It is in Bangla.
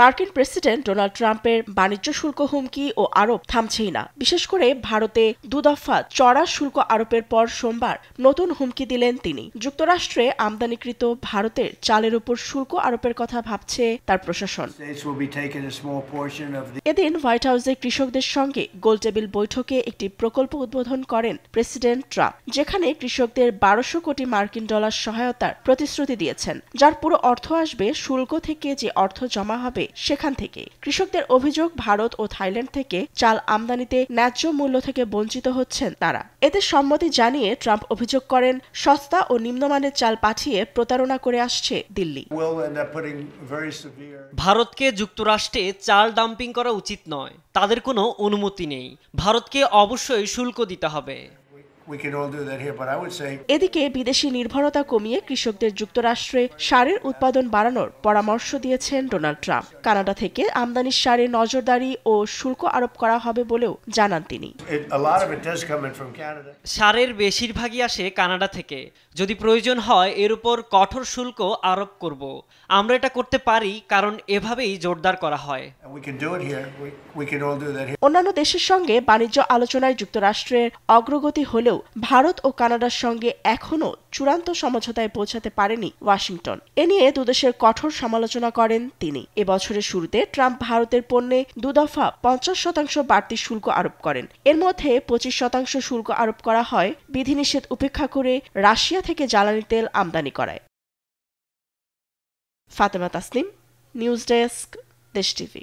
মার্কিন প্রেসিডেন্ট ডোনাল্ড ট্রাম্পের বাণিজ্য শুল্ক হুমকি ও আরোপ থামছেই না। বিশেষ করে ভারতে দুদফা চড়া শুল্ক আরোপের পর সোমবার নতুন হুমকি দিলেন তিনি। যুক্তরাষ্ট্রে আমদানিকৃত ভারতের চালের উপর শুল্ক আরোপের কথা ভাবছে তার প্রশাসন। এদিন হোয়াইট হাউসে কৃষকদের সঙ্গে গোলটেবিল বৈঠকে একটি প্রকল্প উদ্বোধন করেন প্রেসিডেন্ট ট্রাম্প, যেখানে কৃষকদের 1200 কোটি মার্কিন ডলার সহায়তার প্রতিশ্রুতি দিয়েছেন, যার পুরো অর্থ আসবে শুল্ক থেকে যে অর্থ জমা হবে সেখান থেকে। কৃষকদের অভিযোগ, ভারত ও থাইল্যান্ড থেকে চাল আমদানিতে ন্যায্য মূল্য থেকে বঞ্চিত হচ্ছেন তারা। এতে সম্মতি জানিয়ে ট্রাম্প অভিযোগ করেন, সস্তা ও নিম্নমানের চাল পাঠিয়ে প্রতারণা করে আসছে দিল্লি। ভারতকে যুক্তরাষ্ট্রে চাল ডাম্পিং করা উচিত নয়, তাদের কোনো অনুমতি নেই। ভারতকে অবশ্যই শুল্ক দিতে হবে। এদিকে বিদেশি নির্ভরতা কমিয়ে কৃষকদের যুক্তরাষ্ট্রে সারের উৎপাদন বাড়ানোর পরামর্শ দিয়েছেন ডোনাল্ড ট্রাম্প। কানাডা থেকে আমদানির সারে নজরদারি ও শুল্ক আরোপ করা হবে বলেও জানান তিনি। সারের বেশিরভাগই আসে কানাডা থেকে। যদি প্রয়োজন হয় এর উপর কঠোর শুল্ক আরোপ করব। আমরা এটা করতে পারি, কারণ এভাবেই জোরদার করা হয়। অন্যান্য দেশের সঙ্গে বাণিজ্য আলোচনায় যুক্তরাষ্ট্রের অগ্রগতি হলেও ভারত ও কানাডার সঙ্গে এখনও চূড়ান্ত সমঝোতায় পৌঁছাতে পারেনি ওয়াশিংটন। এ নিয়ে দুদেশের কঠোর সমালোচনা করেন তিনি। এবছরের শুরুতে ট্রাম্প ভারতের পণ্যে দুদফা 50% বাড়তি শুল্ক আরোপ করেন। এর মধ্যে 25% শুল্ক আরোপ করা হয় বিধিনিষেধ উপেক্ষা করে রাশিয়া থেকে জ্বালানি তেল আমদানি করায়। ফাতেমা তাসনিম, নিউজ ডেস্ক, দেশ টিভি।